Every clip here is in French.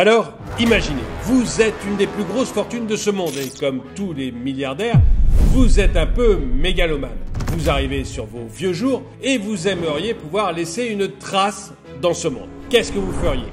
Alors, imaginez, vous êtes une des plus grosses fortunes de ce monde et comme tous les milliardaires, vous êtes un peu mégalomane. Vous arrivez sur vos vieux jours et vous aimeriez pouvoir laisser une trace dans ce monde. Qu'est-ce que vous feriez ?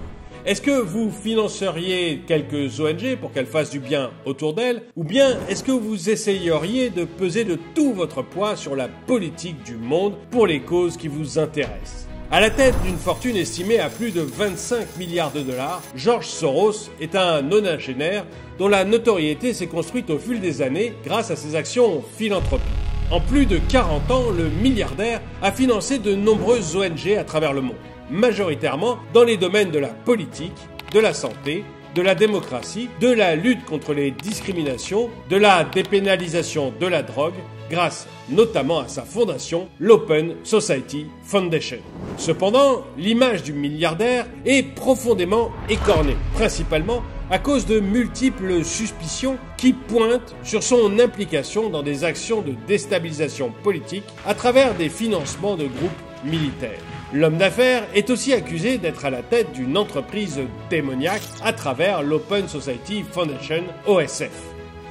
Est-ce que vous financeriez quelques ONG pour qu'elles fassent du bien autour d'elles? Ou bien est-ce que vous essayeriez de peser de tout votre poids sur la politique du monde pour les causes qui vous intéressent? À la tête d'une fortune estimée à plus de 25 milliards de dollars, George Soros est un nonagénaire dont la notoriété s'est construite au fil des années grâce à ses actions philanthropiques. En plus de 40 ans, le milliardaire a financé de nombreuses ONG à travers le monde, majoritairement dans les domaines de la politique, de la santé, de la démocratie, de la lutte contre les discriminations, de la dépénalisation de la drogue, grâce notamment à sa fondation, l'Open Society Foundation. Cependant, l'image du milliardaire est profondément écornée, principalement à cause de multiples suspicions qui pointent sur son implication dans des actions de déstabilisation politique à travers des financements de groupes militaires. L'homme d'affaires est aussi accusé d'être à la tête d'une entreprise démoniaque à travers l'Open Society Foundation OSF.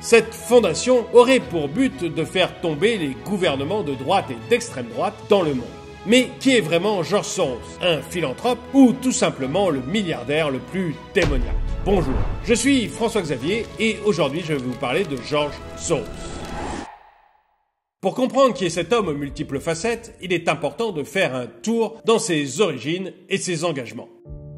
Cette fondation aurait pour but de faire tomber les gouvernements de droite et d'extrême droite dans le monde. Mais qui est vraiment George Soros? Un philanthrope ou tout simplement le milliardaire le plus démoniaque? Bonjour, je suis François Xavier et aujourd'hui je vais vous parler de George Soros. Pour comprendre qui est cet homme aux multiples facettes, il est important de faire un tour dans ses origines et ses engagements.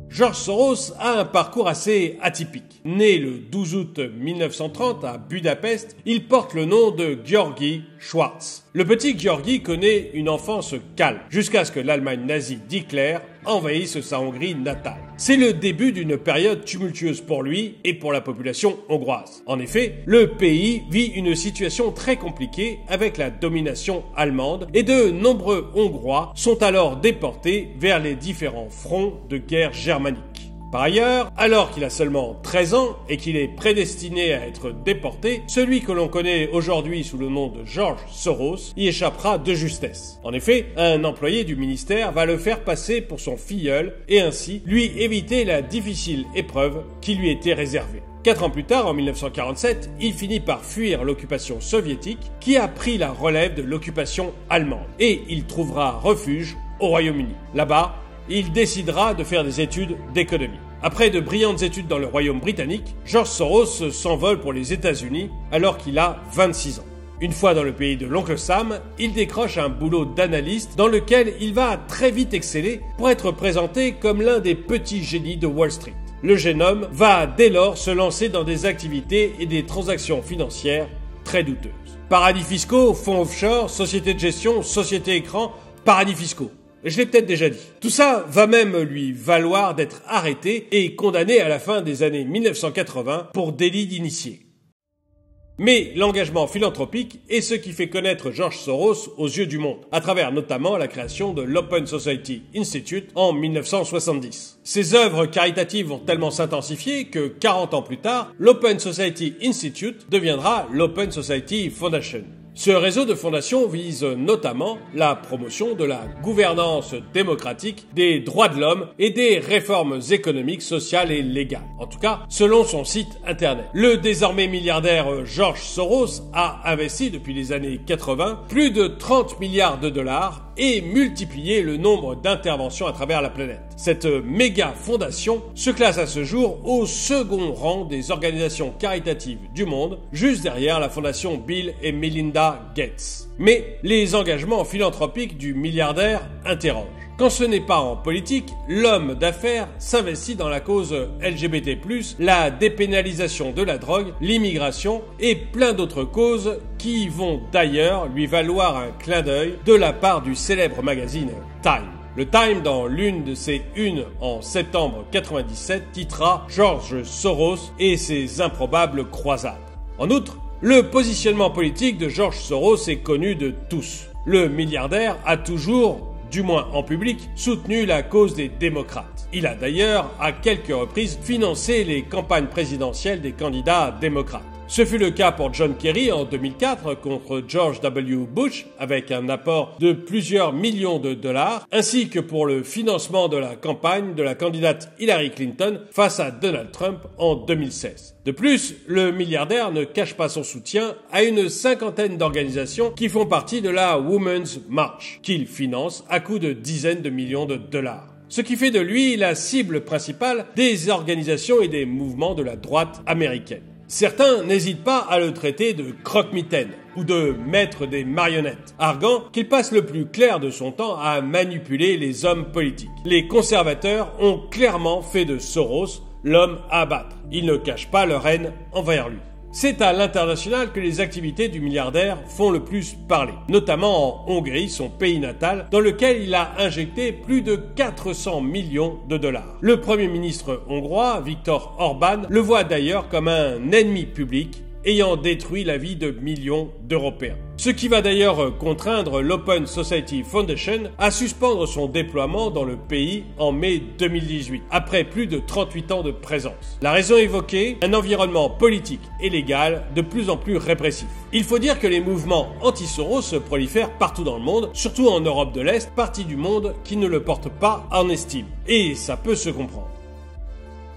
George Soros a un parcours assez atypique. Né le 12 août 1930 à Budapest, il porte le nom de György Schwarz. Le petit György connaît une enfance calme, jusqu'à ce que l'Allemagne nazie d'Hitler envahisse sa Hongrie natale. C'est le début d'une période tumultueuse pour lui et pour la population hongroise. En effet, le pays vit une situation très compliquée avec la domination allemande et de nombreux Hongrois sont alors déportés vers les différents fronts de guerre germanique. Par ailleurs, alors qu'il a seulement 13 ans et qu'il est prédestiné à être déporté, celui que l'on connaît aujourd'hui sous le nom de George Soros y échappera de justesse. En effet, un employé du ministère va le faire passer pour son filleul et ainsi lui éviter la difficile épreuve qui lui était réservée. 4 ans plus tard, en 1947, il finit par fuir l'occupation soviétique qui a pris la relève de l'occupation allemande et il trouvera refuge au Royaume-Uni. Là-bas, il décidera de faire des études d'économie. Après de brillantes études dans le Royaume britannique, George Soros s'envole pour les États-Unis alors qu'il a 26 ans. Une fois dans le pays de l'oncle Sam, il décroche un boulot d'analyste dans lequel il va très vite exceller pour être présenté comme l'un des petits génies de Wall Street. Le jeune homme va dès lors se lancer dans des activités et des transactions financières très douteuses. Paradis fiscaux, fonds offshore, sociétés de gestion, sociétés écran, paradis fiscaux. Je l'ai peut-être déjà dit. Tout ça va même lui valoir d'être arrêté et condamné à la fin des années 1980 pour délit d'initié. Mais l'engagement philanthropique est ce qui fait connaître George Soros aux yeux du monde, à travers notamment la création de l'Open Society Institute en 1970. Ses œuvres caritatives vont tellement s'intensifier que 40 ans plus tard, l'Open Society Institute deviendra l'Open Society Foundation. Ce réseau de fondations vise notamment la promotion de la gouvernance démocratique, des droits de l'homme et des réformes économiques, sociales et légales. En tout cas, selon son site internet. Le désormais milliardaire George Soros a investi depuis les années 80 plus de 30 milliards de dollars et multiplié le nombre d'interventions à travers la planète. Cette méga fondation se classe à ce jour au second rang des organisations caritatives du monde, juste derrière la fondation Bill et Melinda Gates. Mais les engagements philanthropiques du milliardaire interrogent. Quand ce n'est pas en politique, l'homme d'affaires s'investit dans la cause LGBT+, la dépénalisation de la drogue, l'immigration et plein d'autres causes qui vont d'ailleurs lui valoir un clin d'œil de la part du célèbre magazine Time. Le Time, dans l'une de ses unes en septembre 97, titra George Soros et ses improbables croisades. En outre, le positionnement politique de George Soros est connu de tous. Le milliardaire a toujours, du moins en public, soutenu la cause des démocrates. Il a d'ailleurs, à quelques reprises, financé les campagnes présidentielles des candidats démocrates. Ce fut le cas pour John Kerry en 2004 contre George W. Bush avec un apport de plusieurs millions de dollars, ainsi que pour le financement de la campagne de la candidate Hillary Clinton face à Donald Trump en 2016. De plus, le milliardaire ne cache pas son soutien à une cinquantaine d'organisations qui font partie de la Women's March, qu'il finance à coups de dizaines de millions de dollars. Ce qui fait de lui la cible principale des organisations et des mouvements de la droite américaine. Certains n'hésitent pas à le traiter de croque-mitaine ou de maître des marionnettes, arguant qu'il passe le plus clair de son temps à manipuler les hommes politiques. Les conservateurs ont clairement fait de Soros l'homme à abattre. Ils ne cachent pas leur haine envers lui. C'est à l'international que les activités du milliardaire font le plus parler, notamment en Hongrie, son pays natal, dans lequel il a injecté plus de 400 millions de dollars. Le Premier ministre hongrois, Viktor Orban, le voit d'ailleurs comme un ennemi public, ayant détruit la vie de millions d'Européens. Ce qui va d'ailleurs contraindre l'Open Society Foundation à suspendre son déploiement dans le pays en mai 2018, après plus de 38 ans de présence. La raison évoquée, un environnement politique et légal de plus en plus répressif. Il faut dire que les mouvements anti-Soros se prolifèrent partout dans le monde, surtout en Europe de l'Est, partie du monde qui ne le porte pas en estime. Et ça peut se comprendre.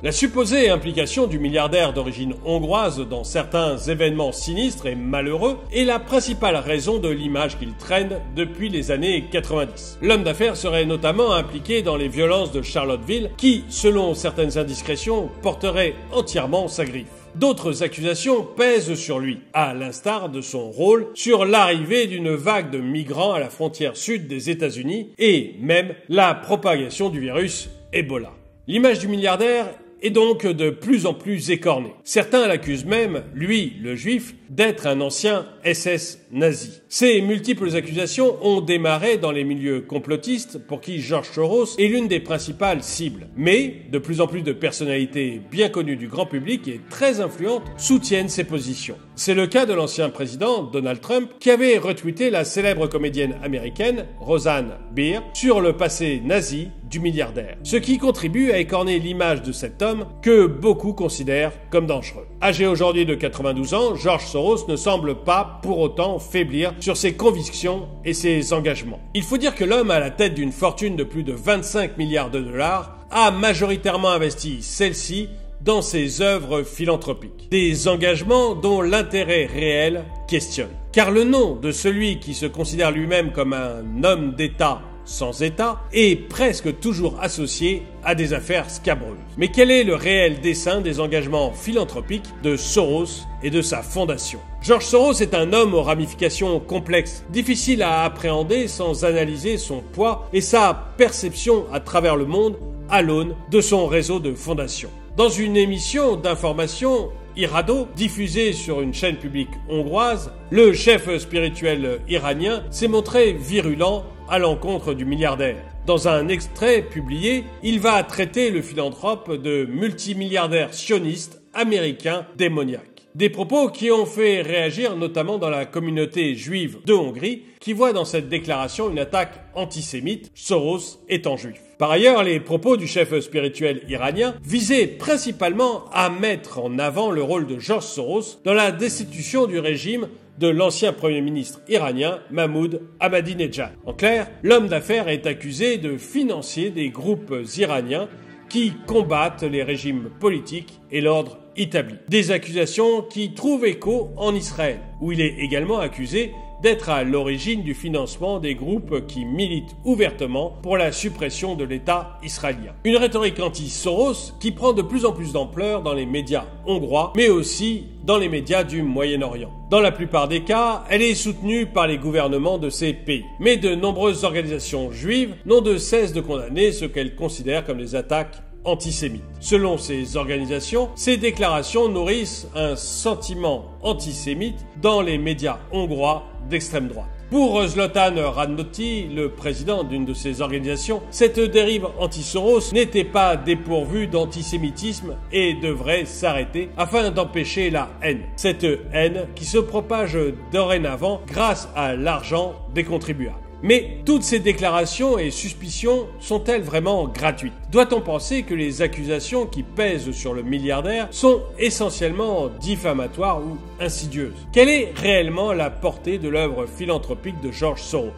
La supposée implication du milliardaire d'origine hongroise dans certains événements sinistres et malheureux est la principale raison de l'image qu'il traîne depuis les années 90. L'homme d'affaires serait notamment impliqué dans les violences de Charlottesville qui, selon certaines indiscrétions, porteraient entièrement sa griffe. D'autres accusations pèsent sur lui, à l'instar de son rôle sur l'arrivée d'une vague de migrants à la frontière sud des États-Unis et même la propagation du virus Ebola. L'image du milliardaire est donc de plus en plus écorné. Certains l'accusent même, lui, le juif, d'être un ancien SS nazi. Ces multiples accusations ont démarré dans les milieux complotistes pour qui George Soros est l'une des principales cibles. Mais de plus en plus de personnalités bien connues du grand public et très influentes soutiennent ces positions. C'est le cas de l'ancien président Donald Trump qui avait retweeté la célèbre comédienne américaine Roseanne Barr sur le passé nazi du milliardaire. Ce qui contribue à écorner l'image de cet homme que beaucoup considèrent comme dangereux. Âgé aujourd'hui de 92 ans, George Soros ne semble pas pour autant faiblir sur ses convictions et ses engagements. Il faut dire que l'homme à la tête d'une fortune de plus de 25 milliards de dollars a majoritairement investi celle-ci dans ses œuvres philanthropiques. Des engagements dont l'intérêt réel questionne. Car le nom de celui qui se considère lui-même comme un homme d'État sans État est presque toujours associé à des affaires scabreuses. Mais quel est le réel dessein des engagements philanthropiques de Soros et de sa fondation? George Soros est un homme aux ramifications complexes, difficile à appréhender sans analyser son poids et sa perception à travers le monde à l'aune de son réseau de fondations. Dans une émission d'information Irado, diffusée sur une chaîne publique hongroise, le chef spirituel iranien s'est montré virulent à l'encontre du milliardaire. Dans un extrait publié, il va traiter le philanthrope de multimilliardaire sioniste américain démoniaque. Des propos qui ont fait réagir notamment dans la communauté juive de Hongrie, qui voit dans cette déclaration une attaque antisémite, Soros étant juif. Par ailleurs, les propos du chef spirituel iranien visaient principalement à mettre en avant le rôle de George Soros dans la destitution du régime de l'ancien premier ministre iranien Mahmoud Ahmadinejad. En clair, l'homme d'affaires est accusé de financer des groupes iraniens qui combattent les régimes politiques et l'ordre établi. Des accusations qui trouvent écho en Israël, où il est également accusé d'être à l'origine du financement des groupes qui militent ouvertement pour la suppression de l'État israélien. Une rhétorique anti-Soros qui prend de plus en plus d'ampleur dans les médias hongrois, mais aussi dans les médias du Moyen-Orient. Dans la plupart des cas, elle est soutenue par les gouvernements de ces pays. Mais de nombreuses organisations juives n'ont de cesse de condamner ce qu'elles considèrent comme des attaques antisémites. Selon ces organisations, ces déclarations nourrissent un sentiment antisémite dans les médias hongrois d'extrême droite. Pour Zoltán Radnóti, le président d'une de ces organisations, cette dérive anti-Soros n'était pas dépourvue d'antisémitisme et devrait s'arrêter afin d'empêcher la haine. Cette haine qui se propage dorénavant grâce à l'argent des contribuables. Mais toutes ces déclarations et suspicions sont-elles vraiment gratuites? Doit-on penser que les accusations qui pèsent sur le milliardaire sont essentiellement diffamatoires ou insidieuses? Quelle est réellement la portée de l'œuvre philanthropique de George Soros?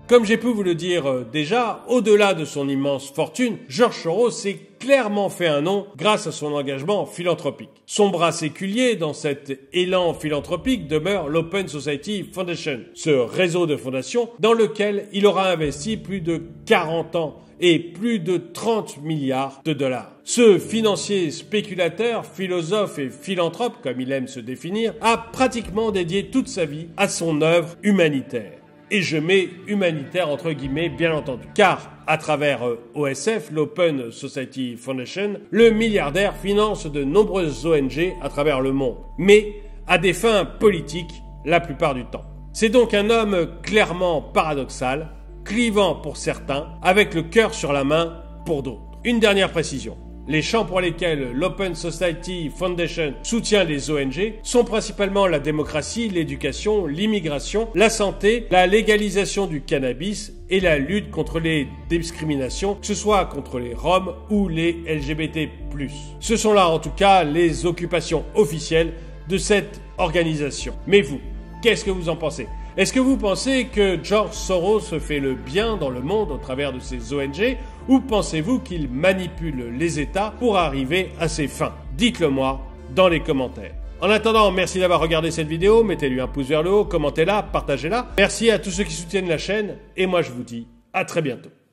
Comme j'ai pu vous le dire déjà, au-delà de son immense fortune, George Soros s'est clairement fait un nom grâce à son engagement philanthropique. Son bras séculier dans cet élan philanthropique demeure l'Open Society Foundation, ce réseau de fondations dans lequel il aura investi plus de 40 ans et plus de 30 milliards de dollars. Ce financier spéculateur, philosophe et philanthrope, comme il aime se définir, a pratiquement dédié toute sa vie à son œuvre humanitaire. Et je mets humanitaire entre guillemets bien entendu. Car à travers OSF, l'Open Society Foundation, le milliardaire finance de nombreuses ONG à travers le monde. Mais à des fins politiques la plupart du temps. C'est donc un homme clairement paradoxal, clivant pour certains, avec le cœur sur la main pour d'autres. Une dernière précision. Les champs pour lesquels l'Open Society Foundation soutient les ONG sont principalement la démocratie, l'éducation, l'immigration, la santé, la légalisation du cannabis et la lutte contre les discriminations, que ce soit contre les Roms ou les LGBT+. Ce sont là en tout cas les occupations officielles de cette organisation. Mais vous, qu'est-ce que vous en pensez ? Est-ce que vous pensez que George Soros fait le bien dans le monde au travers de ses ONG ou pensez-vous qu'il manipule les États pour arriver à ses fins? Dites-le moi dans les commentaires. En attendant, merci d'avoir regardé cette vidéo, mettez-lui un pouce vers le haut, commentez-la, partagez-la. Merci à tous ceux qui soutiennent la chaîne et moi je vous dis à très bientôt.